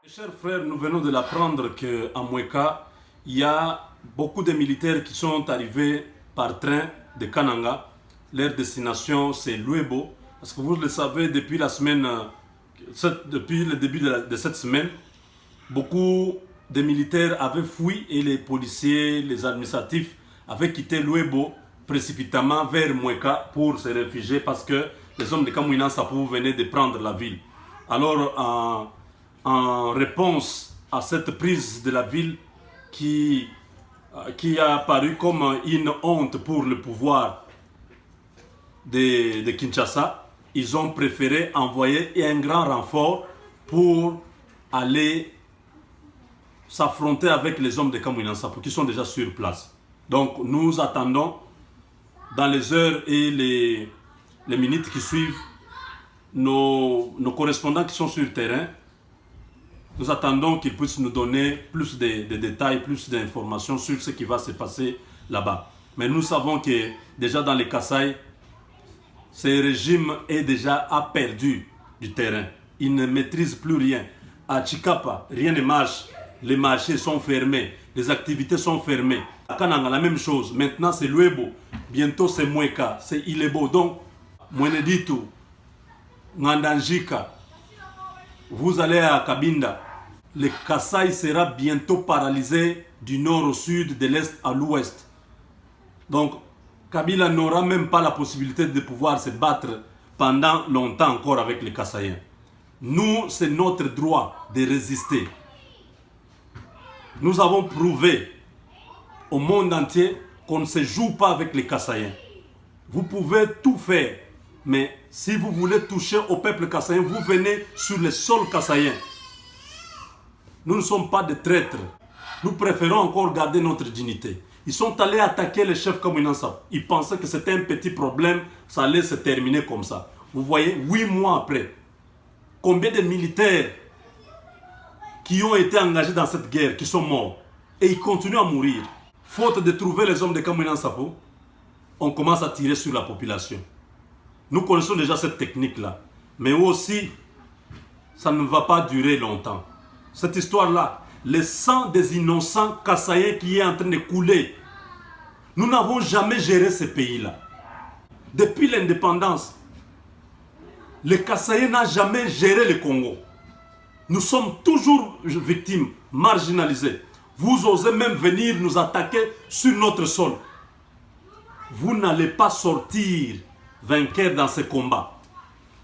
Chers frères, nous venons de l'apprendre qu'à Mweka, il y a beaucoup de militaires qui sont arrivés par train de Kananga. Leur destination, c'est Luebo. Parce que vous le savez, depuis la semaine, depuis le début de cette semaine, beaucoup de militaires avaient fui et les policiers, les administratifs avaient quitté Luebo précipitamment vers Mweka pour se réfugier parce que les hommes de Kamouina Sapou venaient de prendre la ville. Alors, en réponse à cette prise de la ville qui a apparu comme une honte pour le pouvoir de Kinshasa, ils ont préféré envoyer un grand renfort pour aller s'affronter avec les hommes de Kamouina Sapou qui sont déjà sur place. Donc nous attendons dans les heures et les minutes qui suivent nos correspondants qui sont sur le terrain. Nous attendons qu'ils puissent nous donner plus de détails, plus d'informations sur ce qui va se passer là-bas. Mais nous savons que déjà dans les Kasaï, ce régime a perdu du terrain. Il ne maîtrise plus rien. À Chikapa, rien ne marche. Les marchés sont fermés. Les activités sont fermées. À Kananga, la même chose. Maintenant, c'est Luebo. Bientôt, c'est Mweka. C'est Ilebo. Donc, Mweneditu, Ngandanjika, vous allez à Kabinda. Le Kasaï sera bientôt paralysé du nord au sud, de l'est à l'ouest. Donc, Kabila n'aura même pas la possibilité de pouvoir se battre pendant longtemps encore avec les Kasaïens. Nous, c'est notre droit de résister. Nous avons prouvé au monde entier qu'on ne se joue pas avec les Kasaïens. Vous pouvez tout faire, mais si vous voulez toucher au peuple kassaïen, vous venez sur le sol kassaïen. Nous ne sommes pas des traîtres. Nous préférons encore garder notre dignité. Ils sont allés attaquer le chef Kamouina Sapou. Ils pensaient que c'était un petit problème, ça allait se terminer comme ça. Vous voyez, 8 mois après, combien de militaires qui ont été engagés dans cette guerre, qui sont morts, et ils continuent à mourir. Faute de trouver les hommes de Kamouina Sapou, on commence à tirer sur la population. Nous connaissons déjà cette technique-là. Mais aussi, ça ne va pas durer longtemps. Cette histoire-là, le sang des innocents Kassaïens qui est en train de couler. Nous n'avons jamais géré ce pays-là. Depuis l'indépendance, le Kassaïen n'a jamais géré le Congo. Nous sommes toujours victimes, marginalisées. Vous osez même venir nous attaquer sur notre sol. Vous n'allez pas sortir vainqueur dans ce combat.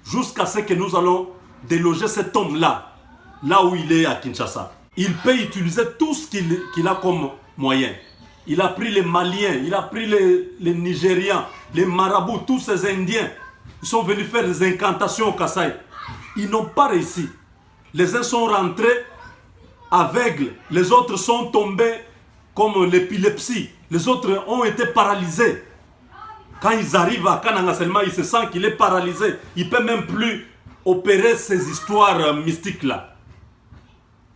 Jusqu'à ce que nous allons déloger cet homme-là, là où il est à Kinshasa. Il peut utiliser tout ce qu'il a comme moyen. Il a pris les Maliens, il a pris les Nigérians, les Marabouts, tous ces Indiens. Ils sont venus faire des incantations au Kasaï. Ils n'ont pas réussi. Les uns sont rentrés aveugles, les autres sont tombés comme l'épilepsie. Les autres ont été paralysés. Quand ils arrivent à Kananga seulement, ils se sentent qu'il est paralysé. Il ne peut même plus opérer ces histoires mystiques-là.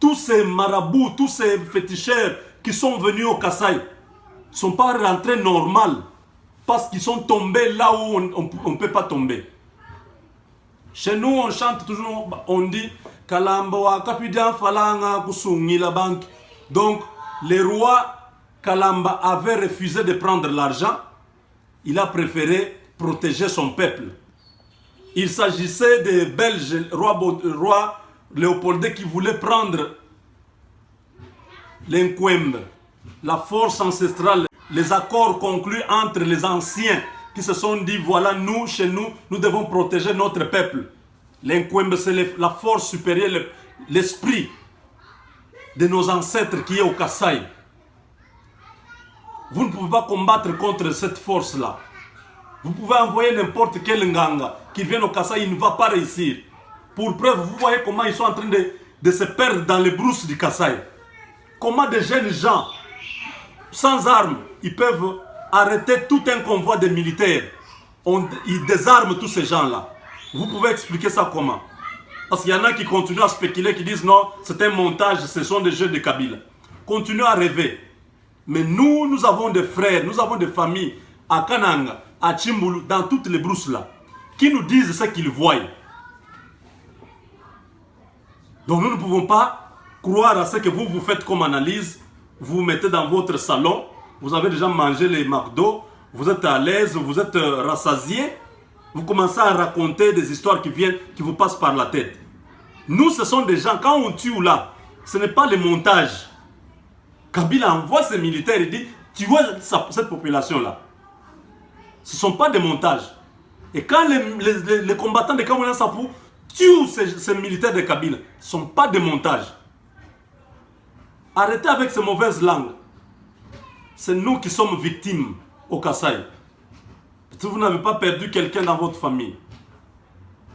Tous ces marabouts, tous ces féticheurs qui sont venus au Kasaï ne sont pas rentrés normal parce qu'ils sont tombés là où on ne peut pas tomber. Chez nous, on chante toujours, on dit Kalamba Kapidan Falanga Kusungi la banque. Donc, le roi Kalamba avait refusé de prendre l'argent. Il a préféré protéger son peuple. Il s'agissait des Belges, roi Léopold qui voulait prendre l'Nkwembe, la force ancestrale, les accords conclus entre les anciens qui se sont dit, voilà, nous, chez nous, nous devons protéger notre peuple. L'Nkwembe, c'est la force supérieure, l'esprit de nos ancêtres qui est au Kasaï. Vous ne pouvez pas combattre contre cette force-là. Vous pouvez envoyer n'importe quel Nganga qui vient au Kasaï, il ne va pas réussir. Pour preuve, vous voyez comment ils sont en train de se perdre dans les brousses du Kasaï. Comment des jeunes gens, sans armes, ils peuvent arrêter tout un convoi de militaires. Ils désarment tous ces gens-là. Vous pouvez expliquer ça comment? Parce qu'il y en a qui continuent à spéculer, qui disent non, c'est un montage, ce sont des jeux de Kabila. Continuez à rêver. Mais nous avons des frères, nous avons des familles à Kananga, à Chimbulu, dans toutes les brousses là, qui nous disent ce qu'ils voient. Donc nous ne pouvons pas croire à ce que vous faites comme analyse. Vous mettez dans votre salon, vous avez déjà mangé les McDo, vous êtes à l'aise, vous êtes rassasié. Vous commencez à raconter des histoires qui vous passent par la tête. Nous, ce sont des gens, quand on tue là, ce n'est pas le montage. Kabila envoie ses militaires, il dit, tuez cette population-là. Ce ne sont pas des montages. Et quand les combattants de Kamwina Nsapu tuent ces militaires de Kabila, ce ne sont pas des montages. Arrêtez avec ces mauvaises langues. C'est nous qui sommes victimes au Kasaï. Vous n'avez pas perdu quelqu'un dans votre famille.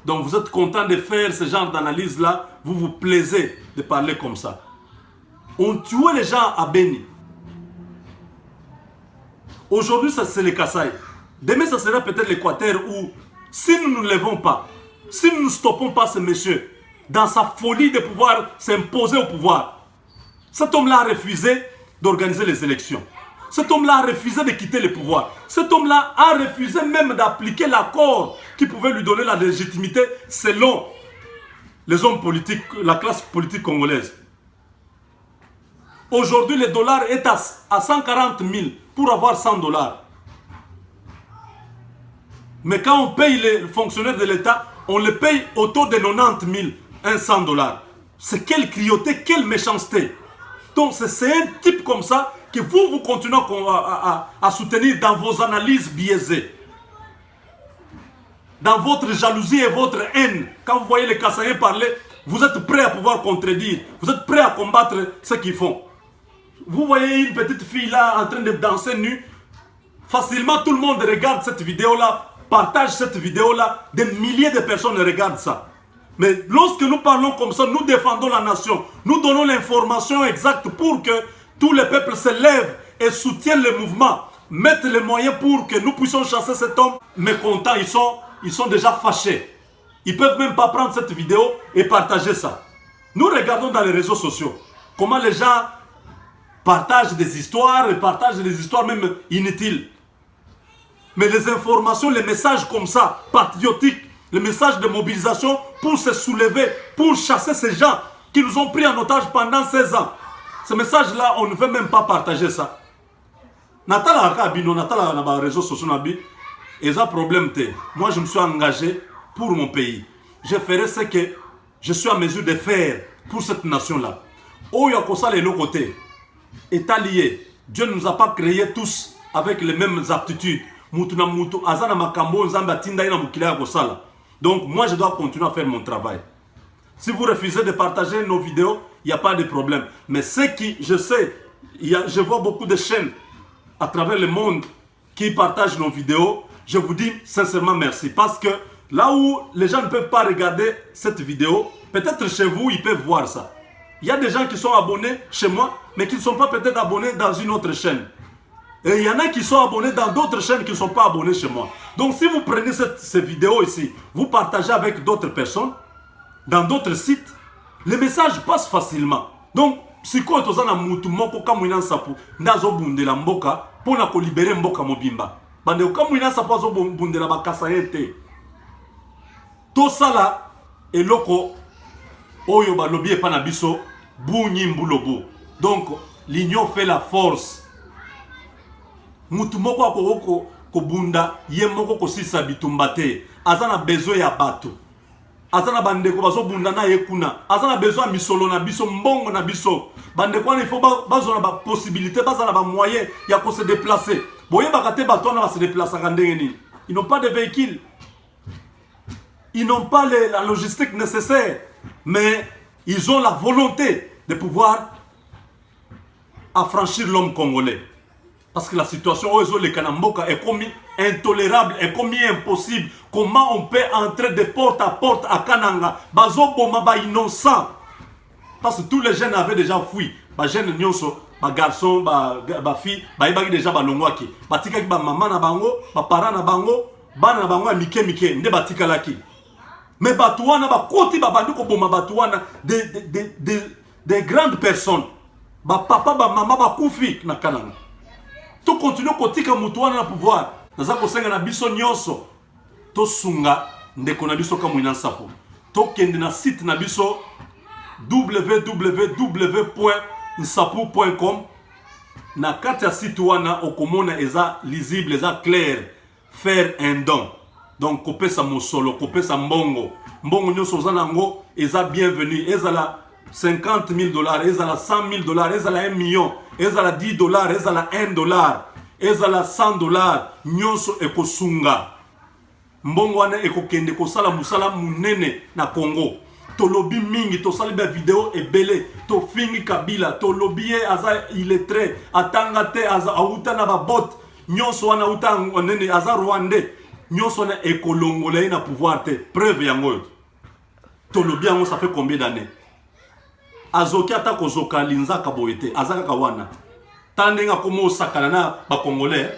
Donc vous êtes content de faire ce genre d'analyse-là. Vous vous plaisez de parler comme ça. On tuait les gens à Beni. Aujourd'hui, c'est le Kasaï. Demain, ça sera peut-être l'Équateur où, si nous ne nous levons pas, si nous ne stoppons pas ce monsieur dans sa folie de pouvoir s'imposer au pouvoir, cet homme-là a refusé d'organiser les élections. Cet homme-là a refusé de quitter le pouvoir. Cet homme-là a refusé même d'appliquer l'accord qui pouvait lui donner la légitimité selon les hommes politiques, la classe politique congolaise. Aujourd'hui, le dollar est à 140 000 pour avoir 100 $. Mais quand on paye les fonctionnaires de l'État, on les paye autour de 90 100 $. C'est quelle cruauté, quelle méchanceté. Donc c'est un type comme ça que vous continuez à soutenir dans vos analyses biaisées. Dans votre jalousie et votre haine. Quand vous voyez les Kassaïens parler, vous êtes prêts à pouvoir contredire. Vous êtes prêts à combattre ce qu'ils font. Vous voyez une petite fille là en train de danser nue. Facilement tout le monde regarde cette vidéo là, partage cette vidéo là. Des milliers de personnes regardent ça. Mais lorsque nous parlons comme ça, nous défendons la nation. Nous donnons l'information exacte pour que tous les peuples se lèvent et soutiennent le mouvement. Mettent les moyens pour que nous puissions chasser cet homme mécontent. Ils sont déjà fâchés. Ils ne peuvent même pas prendre cette vidéo et partager ça. Nous regardons dans les réseaux sociaux comment les gens partagent des histoires et partagent des histoires même inutiles. Mais les informations, les messages comme ça, patriotiques, les messages de mobilisation pour se soulever, pour chasser ces gens qui nous ont pris en otage pendant 16 ans. Ce message-là, on ne veut même pas partager ça. Natala Kabino, Natala na réseaux sociaux nabi, et ça problème te. Moi, je me suis engagé pour mon pays. Je ferai ce que je suis en mesure de faire pour cette nation-là. Oyo kosa les deux côtés. État lié. Dieu ne nous a pas créés tous avec les mêmes aptitudes. Mutuna mutu azana makambo nzamba tinda ina mukila kosala. Donc moi je dois continuer à faire mon travail. Si vous refusez de partager nos vidéos, il n'y a pas de problème. Mais ce qui, je sais, je vois beaucoup de chaînes à travers le monde qui partagent nos vidéos. Je vous dis sincèrement merci. Parce que là où les gens ne peuvent pas regarder cette vidéo, peut-être chez vous, ils peuvent voir ça. Il y a des gens qui sont abonnés chez moi, mais qui ne sont pas peut-être abonnés dans une autre chaîne. Et il y en a qui sont abonnés dans d'autres chaînes qui ne sont pas abonnés chez moi. Donc si vous prenez ces vidéos ici, vous partagez avec d'autres personnes, dans d'autres sites, les messages passent facilement. Donc, si vous avez un mutu moko Kamwina Nsapu, ndazo bundela mboka, pour na ko libérer mboka mobimba. Bande Kamwina Nsapu azo bundela bakasayé te. Tout ça là, et loko, oyo balobi et panabiso, bunyi mbulobo. Donc, l'union fait la force. Mutu moko akoko ko bunda, ye moko ko sisa bitumba te. Azana besoin ya bato. Azana bandeko bazo bunda na yekuna. Azana besoin misolo na biso mbongo na biso. Bandeko il faut bazo na ba possibilité, bazo na ba moyen ya ko se déplacer. Boye bakate bato na ba se déplacer ngandenge nini. Ils n'ont pas de véhicule. Ils n'ont pas la logistique nécessaire, mais ils ont la volonté de pouvoir affranchir l'homme congolais. Parce que la situation au les Kanamboka est comme intolérable, est comme impossible. Comment on peut entrer de porte à porte à Kananga? Bazo boma ba innocent. Parce que tous les jeunes avaient déjà fui. Ba jeunes nyonso, ba garçon, ba fille, ba ibaki déjà ba longwaki. Ba tika ki ba maman na bango, ba parents na bango, ba na bango mike nde ba tika laki. Mais batuana ba koti ba bandu ko boma batuana des grandes personnes. Ba papa ba maman ba kufi na Kananga. Tout continue kotika mutu wana na pouvoir. Naza kosenga na biso nyonso. To sunga ndeko na biso Kamwina Nsapu. To kende na site na biso www.nsapu.com. Na kati ya site wana okomona eza lisible, eza clair. Faire un don. Donc kopesa mosolo, kopesa mbongo. Mbongo nyonso zanango eza bienvenu. Ezala $50,000, ezala $100,000, ezala $1 million, ezala $10, ezala $1, ezala $100, nyonso ekosunga. Mbongo wana ekokende kosala musala munene na Congo. Tolobi mingi, tosali ba video ebele, to fingi Kabila, tolobi ye aza illettré, atanga te aza auta na ba bot, nyonso wana auta nene aza Rwandais, nyonso wana ekolongole na pouvoir te. Preuve yango. Tolobi yango ça fait combien d'années? Azoki ata kozoka linzaka boyete, azaka kawana. Tandenga komo sakana na ba Congolais,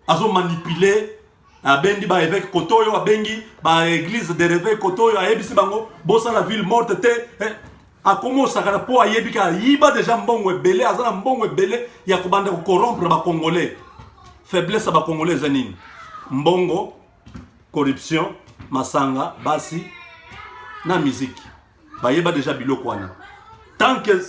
azo manipuler abendi ba évêque Kotoyo, abengi ba église de réveil Kotoyo, ayebisi bango bosa la ville morte te. Akomo sakana po ayebika yiba déjà mbongo ebele, azana mbongo ebele ya kobanda ko corrompre ba Congolais. Faiblesse ba Congolais zanini. Mbongo, corruption, masanga, basi na musique. Ba yeba déjà biloko wana. Tant que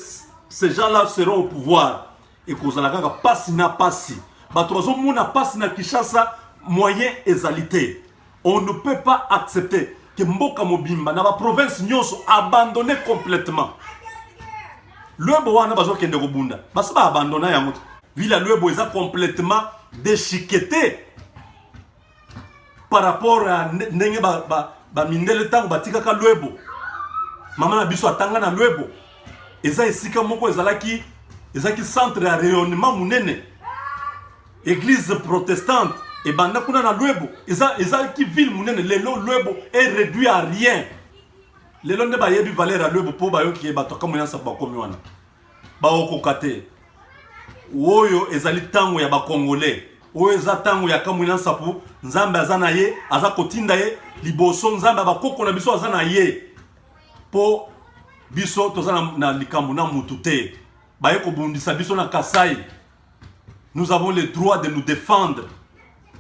ces gens-là seront au pouvoir et qu'on a la passe na passe, na passe na Kinshasa moyen ezalité. On ne peut pas accepter que Mboka Mobimba na ba province nyonso abandonné complètement. Lwebo wana bazo kende kobunda. Basi ba abandonner yango. Villa Lwebo eza complètement déchiqueté par rapport à ndenge ba mindele tango batika ka Lwebo. Mama na biso atanga na Lwebo. Eza esika moko ezalaki centre ya rayonnement munene. Église protestante et banda kuna na Lwebo eza ki ville munene. Lelo Lwebo est réduit à rien. Lelo ne ba yebi valeur à Lwebo po ba yoki ye bato kama nyansa ba komi wana. Ba okokate. Oyo ezali tango ya ba Congolais. Oyo eza tango ya kama nyansa po Nzambe azana ye, aza kotinda ye liboso Nzambe ba koko na biso azana ye. Po biso tozana na likambo na mutute baye ko bundisa biso na Kasai. Nous avons le droit de nous défendre.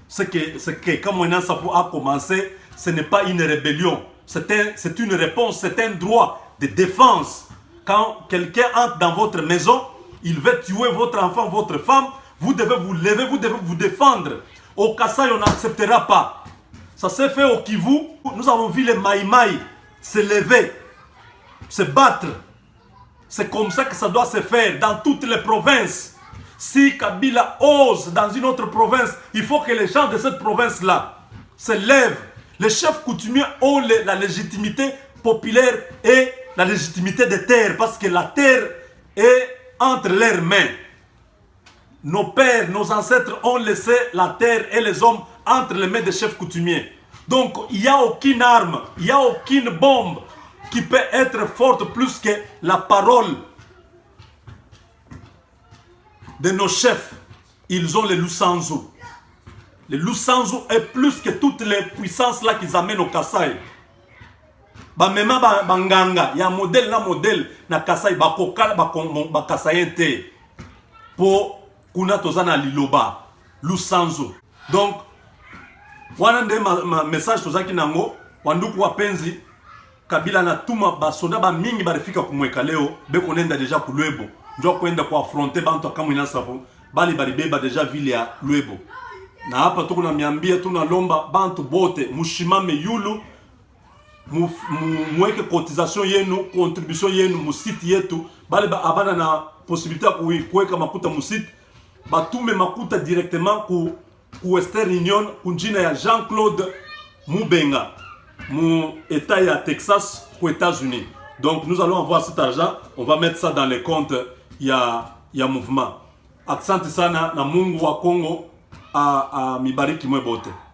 Ce que quand Moïna Sapo a commencé, ce n'est pas une rébellion, c'est une réponse, c'est un droit de défense. Quand quelqu'un entre dans votre maison, il veut tuer votre enfant, votre femme, vous devez vous lever, vous devez vous défendre. Au Kasai, on n'acceptera pas. Ça s'est fait au Kivu, nous avons vu les Maïmaï se lever, se battre. C'est comme ça que ça doit se faire dans toutes les provinces. Si Kabila ose dans une autre province, il faut que les gens de cette province-là se lèvent. Les chefs coutumiers ont la légitimité populaire et la légitimité des terres, parce que la terre est entre leurs mains. Nos pères, nos ancêtres ont laissé la terre et les hommes entre les mains des chefs coutumiers. Donc il n'y a aucune arme, il n'y a aucune bombe qui peut être forte plus que la parole de nos chefs. Ils ont les Lusanzu. Le Lusanzu est plus que toutes les puissances là qu'ils amènent au Kasai. Ba mema banganga, il y a modèle na Kasai ba kokala ba Kasayente pour kuna tozana liloba Lusanzu. Donc wana nde message tozaki nango wanduku wapenzi. Kabila na tuma basoda ba mingi barifika kumweka leo beko nenda deja ku Lwebo njo kwenda ku affronter bantu kama ina sapo bali baribeba deja ville ya Lwebo. Na hapa tuko na miambia tunalomba bantu bote mushimame yulu mweke cotisation yenu, contribution yenu mu site yetu, bali abana na possibilité ya kuweka makuta mu site batume makuta directement ku Western Union kunjina ya Jean-Claude Mubenga mu état ya Texas aux États-Unis. Donc nous allons avoir cet argent, on va mettre ça dans les comptes ya mouvement. Asante sana na Mungu wa Kongo a mibariki mwe bote.